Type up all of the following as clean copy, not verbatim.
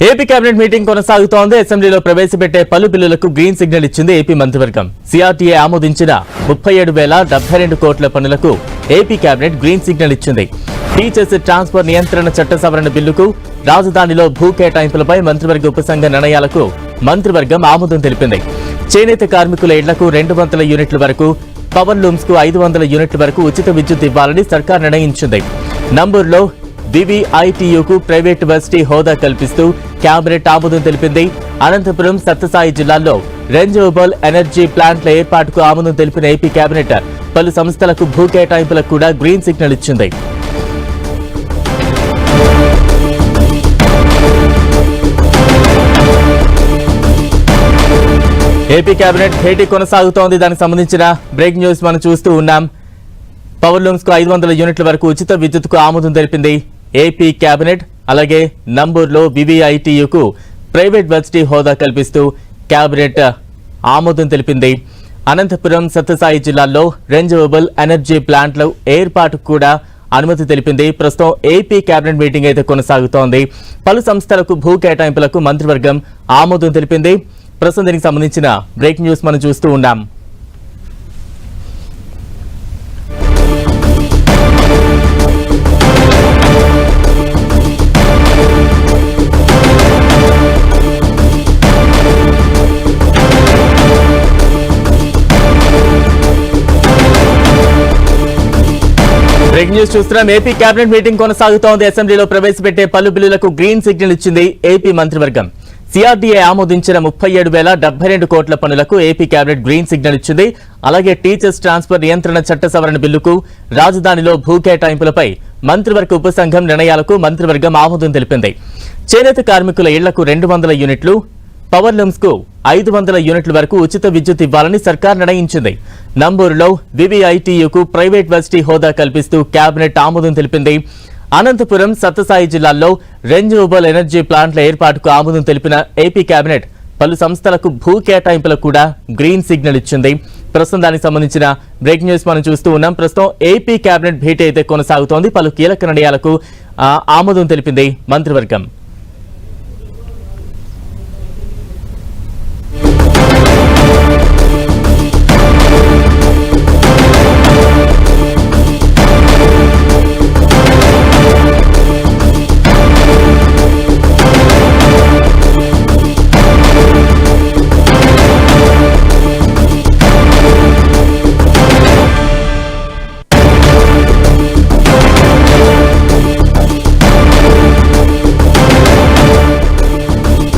AP cabinet meeting కొనసాగుతోంది. అసెంబ్లీలో ప్రవేశపెట్టే పలు బిల్లులకు గ్రీన్ సిగ్నల్ ఇచ్చింది ఏపీ మంత్రివర్గం. సిఆర్టీఏ ఆమోదించిన 37,072 కోట్ల పనులకు ఏపీ కేబినెట్ గ్రీన్ సిగ్నల్ ఇచ్చింది. టీచర్స్ ట్రాన్స్ఫర్ నియంత్రణ చట్ట సవరణ బిల్లుకు, రాజధానిలో భూ కేటాయింపులపై మంత్రివర్గ ఉపసంఘ నిర్ణయాలకు మంత్రివర్గం ఆమోదం తెలిపింది. చేనేత కార్మికుల ఇళ్లకు 200 యూనిట్ల వరకు, పవర్ లూమ్స్ కు 500 యూనిట్ల వరకు ఉచిత విద్యుత్ ఇవ్వాలని సర్కార్ నిర్ణయించింది. నంబూరులో వివిఐటియుకు ప్రైవేట్ వర్సిటీ హోదా కల్పిస్తూ కేబినెట్ ఆమోదం తెలిపింది. అనంతపురం, సత్యసాయి జిల్లాల్లో రెన్యూవబుల్ ఎనర్జీ ప్లాంట్ల ఏర్పాటుకు ఆమోదం తెలిపిన ఏపీ కేబినెట్ పలు సంస్థలకు భూ కేటాయింపులకు కూడా గ్రీన్ సిగ్నల్ ఇచ్చింది. ఏపీ కేబినెట్ భేటీ కొనసాగుతోంది. దానికి సంబంధించిన బ్రేక్ న్యూస్ మనం చూస్తూ ఉన్నాం. పవర్ లూమ్స్ కు 500 యూనిట్ల వరకు ఉచిత విద్యుత్కు ఆమోదం తెలిపింది ఏపీ కేబినెట్. అలాగే నంబూరులో వివిఐటియుకు ప్రైవేట్ వర్సిటీ హోదా కల్పిస్తూ కేబినెట్ ఆమోదం తెలిపింది. అనంతపురం, సత్యసాయి జిల్లాల్లో రెన్యూవబుల్ ఎనర్జీ ప్లాంట్ల ఏర్పాటుకు కూడా అనుమతి తెలిపింది. ప్రస్తుతం ఏపీ కేబినెట్ మీటింగ్ అయితే కొనసాగుతోంది. పలు సంస్థలకు భూ కేటాయింపులకు మంత్రివర్గం ఆమోదం తెలిపింది. ప్రస్తుతం దీనికి సంబంధించిన బ్రేక్ న్యూస్ మనం చూస్తూ ఉన్నాం. బ్రేక్ న్యూస్ చూస్తున్నాం. ఏపీ కేబినెట్ మీటింగ్ కొనసాగుతోంది. అసెంబ్లీలో ప్రవేశపెట్టే పలు బిల్లులకు గ్రీన్ సిగ్నల్ ఇచ్చింది ఏపీ మంత్రివర్గం. సిఆర్డీఏ ఆమోదించిన 37,072 కోట్ల పనులకు ఏపీ కేబినెట్ గ్రీన్ సిగ్నల్ ఇచ్చింది. అలాగే టీచర్స్ ట్రాన్స్ఫర్ నియంత్రణ చట్ట సవరణ బిల్లుకు, రాజధానిలో భూ కేటాయింపులపై మంత్రివర్గ ఉపసంఘం నిర్ణయాలకు మంత్రివర్గం ఆమోదం తెలిపింది. చేనేత కార్మికుల ఇళ్లకు 200 యూనిట్లు, పవర్ లూమ్స్ కు 500 యూనిట్ల వరకు ఉచిత విద్యుత్ ఇవ్వాలని సర్కార్ నిర్ణయించింది. నంబూరులో వివిఐటియుకు ప్రైవేట్ వర్సిటీ హోదా కల్పిస్తూ కేబినెట్ ఆమోదం తెలిపింది. అనంతపురం, సత్యసాయి జిల్లాల్లో రెన్యూవబుల్ ఎనర్జీ ప్లాంట్ల ఏర్పాటుకు ఆమోదం తెలిపిన ఏపీ కేబినెట్ పలు సంస్థలకు భూ కేటాయింపులకు కూడా గ్రీన్ సిగ్నల్ ఇచ్చింది. ప్రస్తుతం దానికి సంబంధించిన బ్రేక్ న్యూస్ మనం చూస్తూ ఉన్నాం. ప్రస్తుతం ఏపీ కేబినెట్ భేటీ అయితే కొనసాగుతోంది. పలు కీలక నిర్ణయాలకు ఆమోదం తెలిపింది మంత్రివర్గం.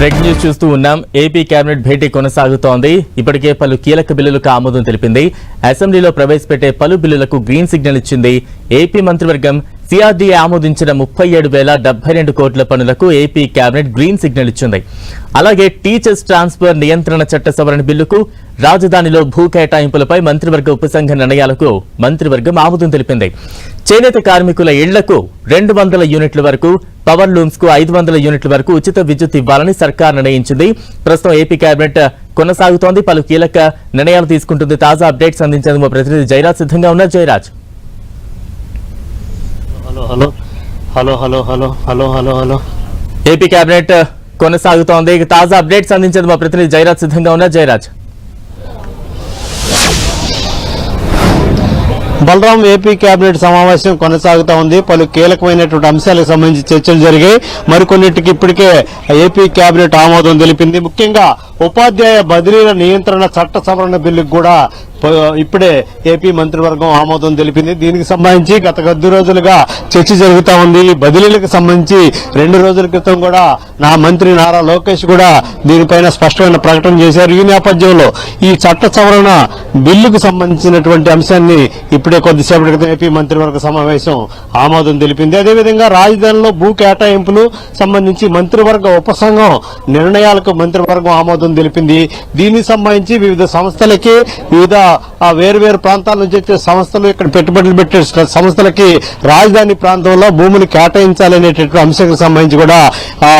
బ్రేక్ న్యూస్ చూస్తూ ఉన్నాం. ఏపీ కేబినెట్ భేటీ కొనసాగుతోంది. ఇప్పటికే పలు కీలక బిల్లులకు ఆమోదం తెలిపింది. అసెంబ్లీలో ప్రవేశపెట్టే పలు బిల్లులకు గ్రీన్ సిగ్నల్ ఇచ్చింది ఏపీ మంత్రివర్గం. సిఆర్డీఏ ఆమోదించిన 37,072 కోట్ల పనులకు ఏపీ కేబినెట్ గ్రీన్ సిగ్నల్ ఇచ్చింది. అలాగే టీచర్స్ ట్రాన్స్ఫర్ నియంత్రణ చట్ట సవరణ బిల్లుకు, రాజధానిలో భూ కేటాయింపులపై మంత్రివర్గ ఉపసంఘ నిర్ణయాలకు మంత్రివర్గం ఆమోదం తెలిపింది. చేనేత కార్మికుల ఇళ్లకు 200 యూనిట్ల వరకు, పవర్ లూమ్స్ కు 500 యూనిట్ల వరకు ఉచిత విద్యుత్ ఇవ్వాలని సర్కార్ నిర్ణయించింది. ప్రస్తుతం ఏపీ కేబినెట్ కొనసాగుతోంది. పలు కీలక నిర్ణయాలు తీసుకుంటుంది. తాజా అప్డేట్స్ అందించేందుకు మా ప్రతినిధి జయరాజ్ సిద్ధంగా ఉన్నారు. జయరాజ్, ఏపీ కేబినెట్ కొనసాగుతోంది. తాజా అప్డేట్స్ అందించేందుకు మా ప్రతినిధి జయరాజ్ సిద్ధంగా ఉన్నారు. జయరాజ్, బలరాం, ఏపీ కేబినెట్ సమావేశం కొనసాగుతా ఉంది. పలు కీలకమైనటువంటి అంశాలకు సంబంధించి చర్చలు జరిగాయి. మరికొన్నిటికి ఇప్పటికే ఏపీ కేబినెట్ ఆమోదం తెలిపింది. ముఖ్యంగా ఉపాధ్యాయ బదిలీల నియంత్రణ చట్ట సవరణ బిల్లుకు కూడా ఇప్పుడే ఏపీ మంత్రివర్గం ఆమోదం తెలిపింది. దీనికి సంబంధించి గత కొద్ది రోజులుగా చర్చ జరుగుతా ఉంది. బదిలీలకు సంబంధించి 2 రోజుల క్రితం కూడా నా మంత్రి నారా లోకేష్ కూడా దీనిపైన స్పష్టమైన ప్రకటన చేశారు. ఈ నేపథ్యంలో ఈ చట్ట సవరణ బిల్లుకు సంబంధించినటువంటి అంశాన్ని ఇప్పుడే కొద్దిసేపటి క్రితం ఏపీ మంత్రివర్గ సమావేశం ఆమోదం తెలిపింది. అదేవిధంగా రాజధానిలో భూ కేటాయింపులు సంబంధించి మంత్రివర్గ ఉపసంఘం నిర్ణయాలకు మంత్రివర్గం ఆమోదం తెలిపింది. దీనికి సంబంధించి వివిధ సంస్థలకి, వివిధ వేరు ప్రాంతాల నుంచి వచ్చే సంస్థలు ఇక్కడ పెట్టుబడులు పెట్టే సంస్థలకి రాజధాని ప్రాంతంలో భూములు కేటాయించాలనేటటువంటి అంశానికి సంబంధించి కూడా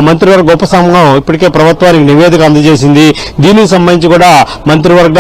మంత్రివర్గ ఉపసంఘం ఇప్పటికే ప్రభుత్వానికి నివేదిక అందజేసింది. దీనికి సంబంధించి కూడా మంత్రివర్గ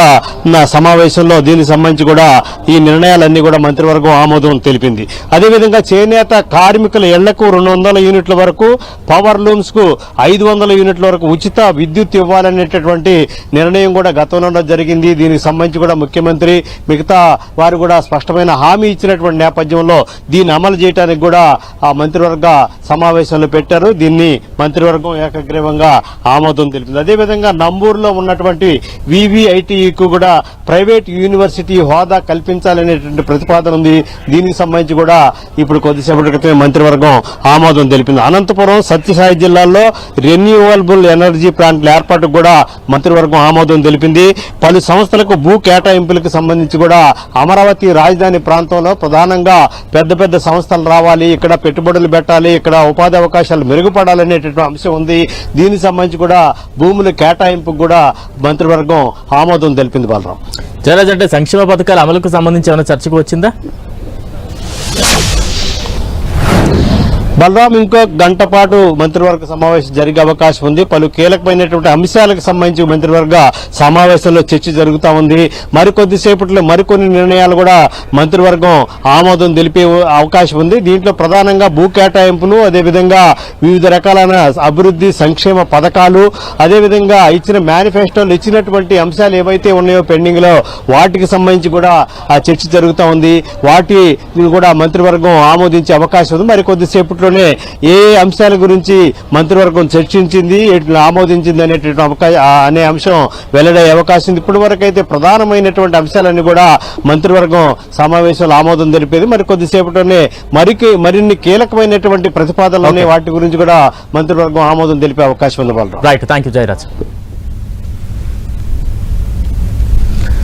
సమావేశంలో దీనికి సంబంధించి కూడా ఈ నిర్ణయాలన్నీ కూడా మంత్రివర్గం ఆమోదం తెలిపింది. అదేవిధంగా చేనేత కార్మికుల ఇళ్లకు 200 యూనిట్ల వరకు, పవర్ లూమ్స్ కు 500 యూనిట్ల వరకు ఉచిత విద్యుత్ ఇవ్వాలనేటటువంటి నిర్ణయం కూడా గతంలో జరిగింది. దీనికి సంబంధించి కూడా ముఖ్యమంత్రి మిగతా వారు కూడా స్పష్టమైన హామీ ఇచ్చినటువంటి నేపథ్యంలో దీన్ని అమలు చేయడానికి కూడా ఆ మంత్రివర్గ సమావేశంలో పెట్టారు. దీన్ని మంత్రివర్గం ఏకగ్రీవంగా ఆమోదం తెలిపింది. అదేవిధంగా నంబూరులో ఉన్నటువంటి వివిఐటికు కూడా ప్రైవేట్ యూనివర్సిటీ హోదా కల్పించాలనేటువంటి ప్రతిపాదన ఉంది. దీనికి సంబంధించి కూడా ఇప్పుడు కొద్దిసేపటి క్రితమే మంత్రివర్గం ఆమోదం తెలిపింది. అనంతపురం, సత్యసాయి జిల్లాల్లో రెన్యూవబుల్ ఎనర్జీ ప్లాంట్ల ఏర్పాటుకు కూడా మంత్రివర్గం ఆమోదం తెలిపింది. పలు సంస్థలకు భూ కేటాయింపులకు సంబంధించి కూడా అమరావతి రాజధాని ప్రాంతంలో ప్రధానంగా పెద్ద సంస్థలు రావాలి, ఇక్కడ పెట్టుబడులు పెట్టాలి, ఇక్కడ ఉపాధి అవకాశాలు మెరుగుపడాలనేటువంటి అంశం ఉంది. దీనికి సంబంధించి కూడా భూముల కేటాయింపుకు కూడా మంత్రివర్గం ఆమోదం తెలిపింది. బాలరాం, జయరాజ్, అంటే సంక్షేమ పథకాల అమలుకు సంబంధించి ఏమైనా చర్చకు వచ్చిందా? బలరాం, ఇంకో గంట పాటు మంత్రివర్గ సమావేశం జరిగే అవకాశం ఉంది. పలు కీలకమైనటువంటి అంశాలకు సంబంధించి మంత్రివర్గ సమావేశంలో చర్చ జరుగుతూ ఉంది. మరికొద్దిసేపట్లో మరికొన్ని నిర్ణయాలు కూడా మంత్రివర్గం ఆమోదం తెలిపే అవకాశం ఉంది. దీంట్లో ప్రధానంగా భూ కేటాయింపులు, అదేవిధంగా వివిధ రకాలైన అభివృద్ధి సంక్షేమ పథకాలు, అదేవిధంగా ఇచ్చిన మేనిఫెస్టోలు ఇచ్చినటువంటి అంశాలు ఏవైతే ఉన్నాయో పెండింగ్ లో వాటికి సంబంధించి కూడా ఆ చర్చ జరుగుతూ ఉంది. వాటిని కూడా మంత్రివర్గం ఆమోదించే అవకాశం ఉంది. మరికొద్దిసేపట్లో ఏ అంశాల గురించి మంత్రివర్గం చర్చించింది, ఆమోదించింది అనే అంశం వెల్లడయ్యే అవకాశం ఉంది. ఇప్పటి వరకు అయితే ప్రధానమైనటువంటి అంశాలన్నీ కూడా మంత్రివర్గం సమావేశంలో ఆమోదం తెలిపేది. మరి కొద్దిసేపట్లోనే మరిన్ని కీలకమైనటువంటి ప్రతిపాదనలు వాటి గురించి కూడా మంత్రివర్గం ఆమోదం తెలిపే అవకాశం ఉంది. Right, thank you Jayaraj.